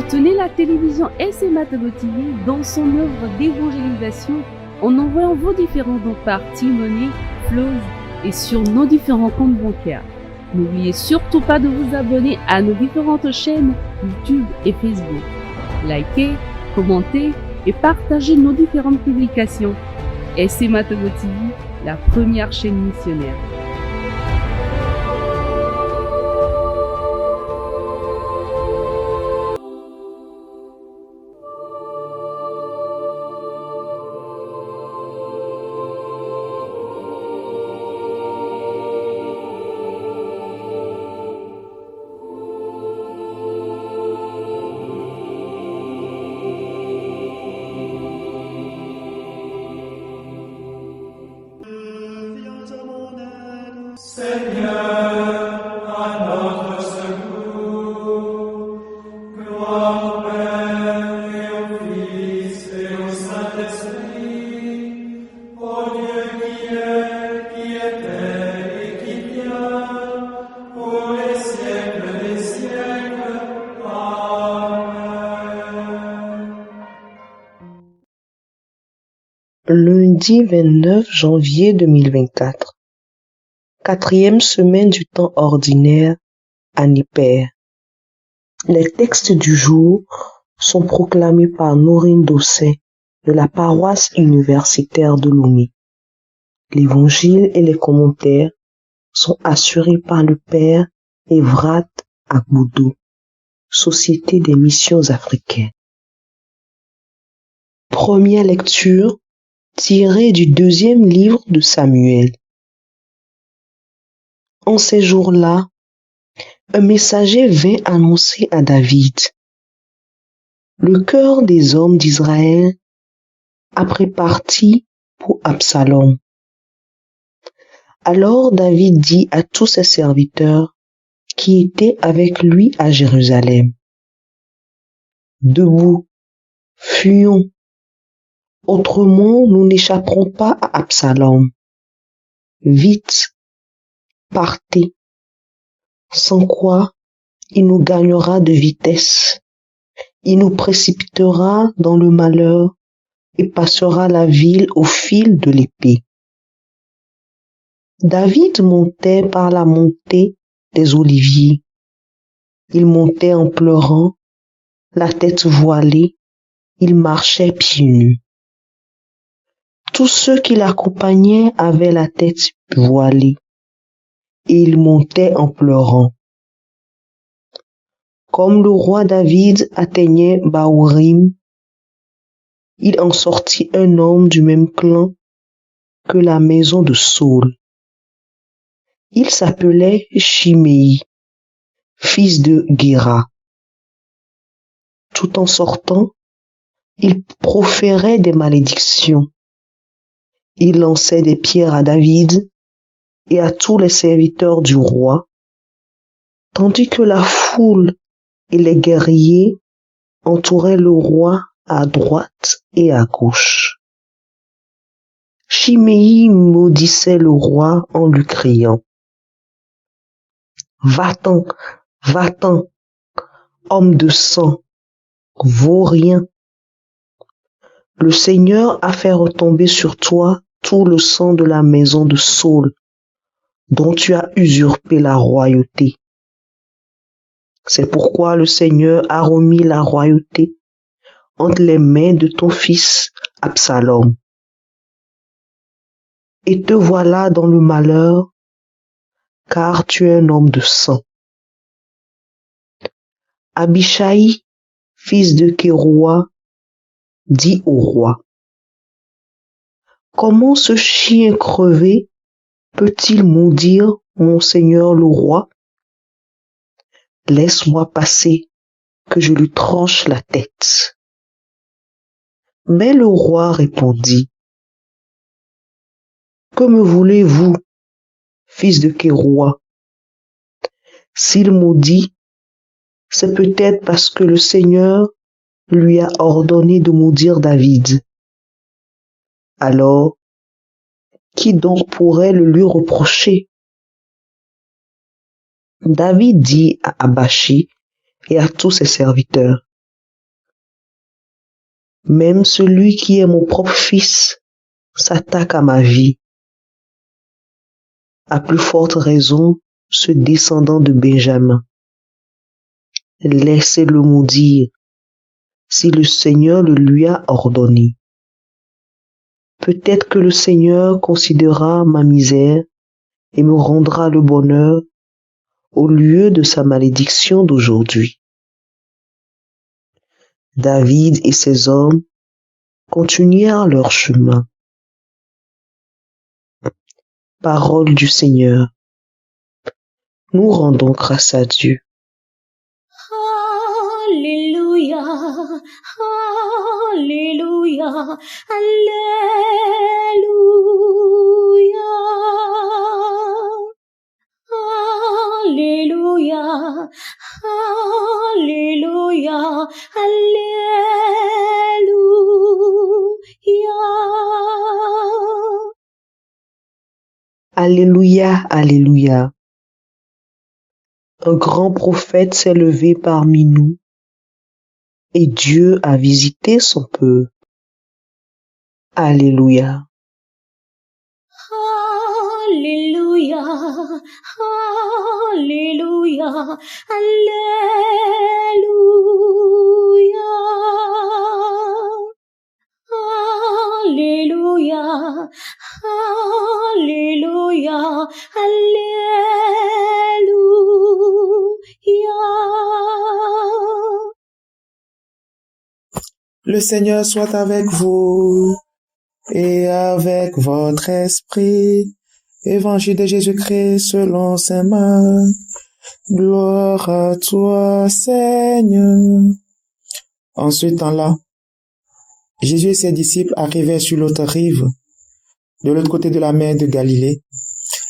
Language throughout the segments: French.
Soutenez la télévision SMA-TV dans son œuvre d'évangélisation en envoyant vos différents dons par T-Money, Flows et sur nos différents comptes bancaires. N'oubliez surtout pas de vous abonner à nos différentes chaînes YouTube et Facebook. Likez, commentez et partagez nos différentes publications. SMA-TV, la première chaîne missionnaire. Seigneur, à notre secours, gloire au Père et au Fils et au Saint-Esprit, au Dieu qui est, qui était et qui vient, pour les siècles des siècles. Amen. Lundi 29 janvier 2024. 4e semaine du temps ordinaire, année paire. Les textes du jour sont proclamés par Norine Dosset de la paroisse universitaire de Lomé. L'évangile et les commentaires sont assurés par le père Evrat Agboudou, Société des missions africaines. Première lecture tirée du 2e livre de Samuel. En ces jours-là, un messager vint annoncer à David: le cœur des hommes d'Israël a pris parti pour Absalom. Alors David dit à tous ses serviteurs qui étaient avec lui à Jérusalem: debout, fuyons, autrement nous n'échapperons pas à Absalom. Vite, partez, sans quoi il nous gagnera de vitesse, il nous précipitera dans le malheur et passera la ville au fil de l'épée. David montait par la montée des oliviers. Il montait en pleurant, la tête voilée, il marchait pieds nus. Tous ceux qui l'accompagnaient avaient la tête voilée, et il montait en pleurant. Comme le roi David atteignait Bahurim, il en sortit un homme du même clan que la maison de Saul. Il s'appelait Shimei, fils de Guéra. Tout en sortant, il proférait des malédictions. Il lançait des pierres à David et à tous les serviteurs du roi, tandis que la foule et les guerriers entouraient le roi à droite et à gauche. Shimei maudissait le roi en lui criant: Va-t'en, va-t'en, homme de sang, vaurien. Le Seigneur a fait retomber sur toi tout le sang de la maison de Saul, dont tu as usurpé la royauté. C'est pourquoi le Seigneur a remis la royauté entre les mains de ton fils Absalom. Et te voilà dans le malheur, car tu es un homme de sang. Abishai, fils de Kéroua, dit au roi: Comment ce chien crevé peut-il maudire mon seigneur le roi? Laisse-moi passer, que je lui tranche la tête. Mais le roi répondit: Que me voulez-vous, fils de Kéroua? S'il maudit, c'est peut-être parce que le Seigneur lui a ordonné de maudire David. Alors, qui donc pourrait le lui reprocher? David dit à Abashi et à tous ses serviteurs: Même celui qui est mon propre fils s'attaque à ma vie. À plus forte raison, ce descendant de Benjamin. Laissez-le maudire, si le Seigneur le lui a ordonné. Peut-être que le Seigneur considérera ma misère et me rendra le bonheur au lieu de sa malédiction d'aujourd'hui. David et ses hommes continuèrent leur chemin. Parole du Seigneur. Nous rendons grâce à Dieu. Alléluia, Alléluia, Alléluia, Alléluia, Alléluia, Alléluia. Alléluia, Alléluia. Un grand prophète s'est levé parmi nous et Dieu a visité son peuple. Alléluia. Alléluia, Alléluia, Alléluia, Alléluia, Alléluia, Alléluia. Le Seigneur soit avec vous et avec votre esprit. Évangile de Jésus-Christ selon saint Marc. Gloire à toi, Seigneur. En ce temps-là, Jésus et ses disciples arrivèrent sur l'autre rive, de l'autre côté de la mer de Galilée,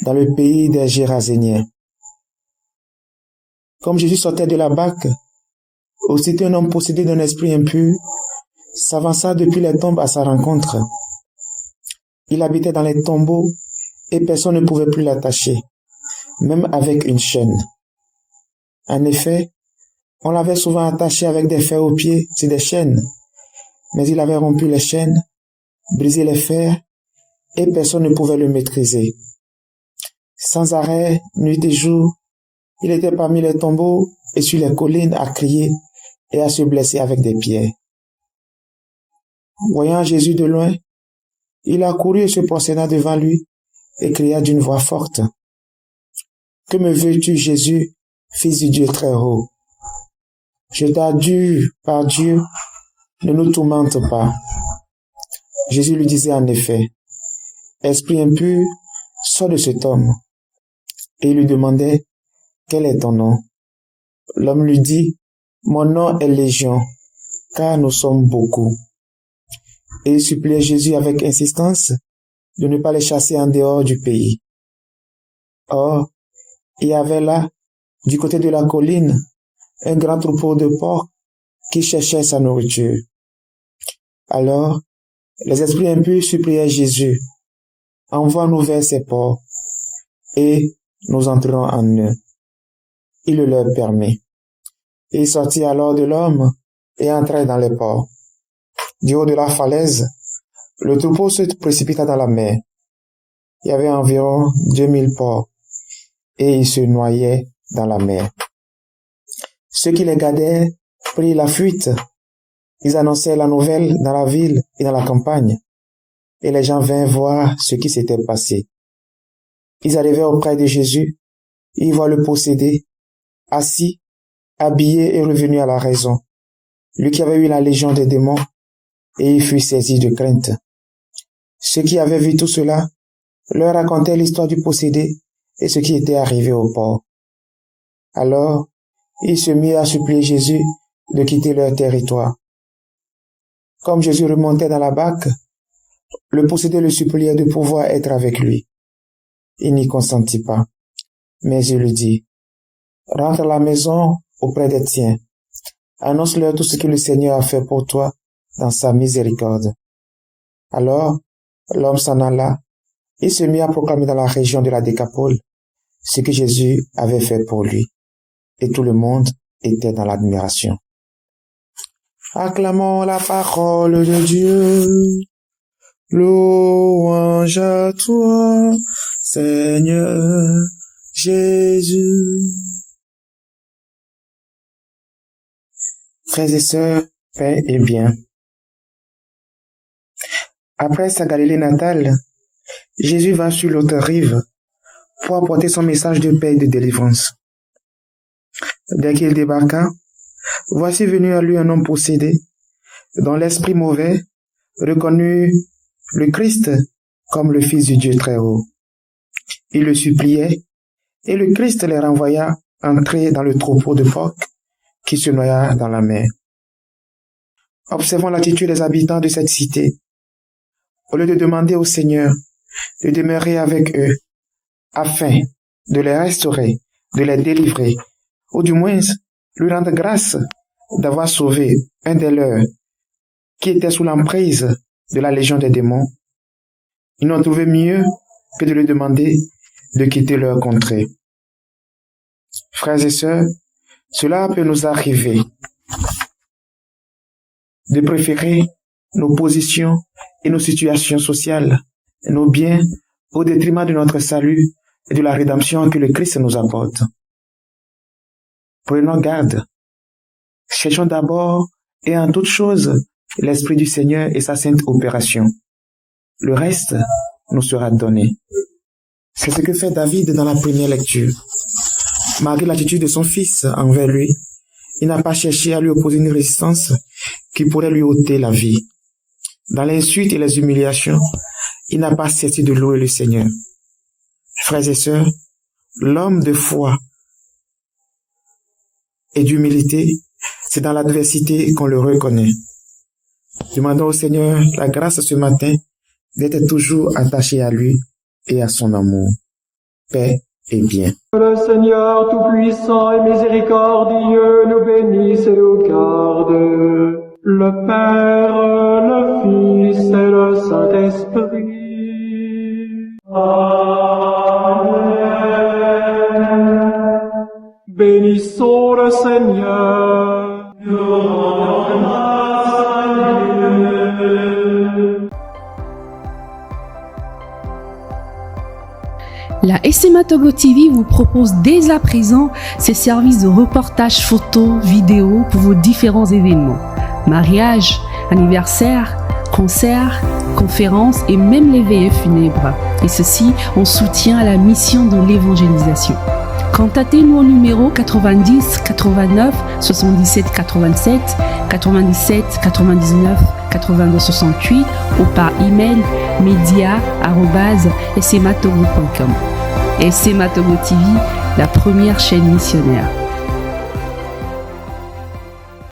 dans le pays des Géraséniens. Comme Jésus sortait de la barque, aussitôt un homme possédé d'un esprit impur s'avança depuis les tombes à sa rencontre. Il habitait dans les tombeaux et personne ne pouvait plus l'attacher, même avec une chaîne. En effet, on l'avait souvent attaché avec des fers aux pieds sur des chaînes, mais il avait rompu les chaînes, brisé les fers, et personne ne pouvait le maîtriser. Sans arrêt, nuit et jour, il était parmi les tombeaux et sur les collines à crier et à se blesser avec des pierres. Voyant Jésus de loin, il accourut et se prosterna devant lui et cria d'une voix forte: « Que me veux-tu, Jésus, Fils du Dieu très haut? Je t'adjure par Dieu, ne nous tourmente pas. » Jésus lui disait en effet: « Esprit impur, sors de cet homme. » Et il lui demandait: « Quel est ton nom? » L'homme lui dit: « Mon nom est Légion, car nous sommes beaucoup. » Et il suppliait Jésus avec insistance de ne pas les chasser en dehors du pays. Or, il y avait là, du côté de la colline, un grand troupeau de porcs qui cherchait sa nourriture. Alors, les esprits impurs suppliaient Jésus: « Envoie-nous vers ces porcs, et nous entrerons en eux. » Il le leur permit. Il sortit alors de l'homme et entrait dans les porcs. Du haut de la falaise, le troupeau se précipita dans la mer. Il y avait environ 2000 porcs, et ils se noyaient dans la mer. Ceux qui les gardaient prirent la fuite. Ils annoncèrent la nouvelle dans la ville et dans la campagne, et les gens vinrent voir ce qui s'était passé. Ils arrivèrent auprès de Jésus, ils voient le possédé, assis, habillé et revenu à la raison, lui qui avait eu la légion des démons, et il fut saisi de crainte. Ceux qui avaient vu tout cela leur racontaient l'histoire du possédé et ce qui était arrivé au porc. Alors, ils se mirent à supplier Jésus de quitter leur territoire. Comme Jésus remontait dans la barque, le possédé le suppliait de pouvoir être avec lui. Il n'y consentit pas, mais il lui dit: « Rentre à la maison auprès des tiens. Annonce-leur tout ce que le Seigneur a fait pour toi dans sa miséricorde. » Alors, l'homme s'en alla et se mit à proclamer dans la région de la Décapole ce que Jésus avait fait pour lui. Et tout le monde était dans l'admiration. Acclamons la parole de Dieu. Louange à toi, Seigneur Jésus. Frères et sœurs, paix et bien. Après sa Galilée natale, Jésus va sur l'autre rive pour apporter son message de paix et de délivrance. Dès qu'il débarqua, voici venu à lui un homme possédé, dont l'esprit mauvais reconnut le Christ comme le Fils du Dieu très haut. Il le suppliait, et le Christ les renvoya entrer dans le troupeau de phoques qui se noya dans la mer. Observons l'attitude des habitants de cette cité. Au lieu de demander au Seigneur de demeurer avec eux, afin de les restaurer, de les délivrer, ou du moins lui rendre grâce d'avoir sauvé un des leurs qui était sous l'emprise de la légion des démons, ils n'ont trouvé mieux que de lui demander de quitter leur contrée. Frères et sœurs, cela peut nous arriver de préférer nos positions et nos situations sociales, nos biens, au détriment de notre salut et de la rédemption que le Christ nous apporte. Prenons garde. Cherchons d'abord et en toute chose l'Esprit du Seigneur et sa sainte opération. Le reste nous sera donné. C'est ce que fait David dans la première lecture. Malgré l'attitude de son fils envers lui, il n'a pas cherché à lui opposer une résistance qui pourrait lui ôter la vie. Dans l'insulte et les humiliations, il n'a pas cessé de louer le Seigneur. Frères et sœurs, l'homme de foi et d'humilité, c'est dans l'adversité qu'on le reconnaît. Demandons au Seigneur la grâce ce matin d'être toujours attaché à lui et à son amour. Paix et bien. Le Seigneur Tout-Puissant et Miséricordieux nous bénisse et nous garde. Le Père, le Fils et le Saint-Esprit. Amen. Bénissons le Seigneur. Nous rendons grâce à Dieu. La SMA Togo TV vous propose dès à présent ses services de reportage photo, vidéo pour vos différents événements. Mariage, anniversaire, concerts, conférences et même les veillées funèbres. Et ceci en soutien à la mission de l'évangélisation. Contactez-nous au numéro 90 89 77 87 97 99 82 68 ou par email media@smatogo.com. SMA Togo TV, la première chaîne missionnaire.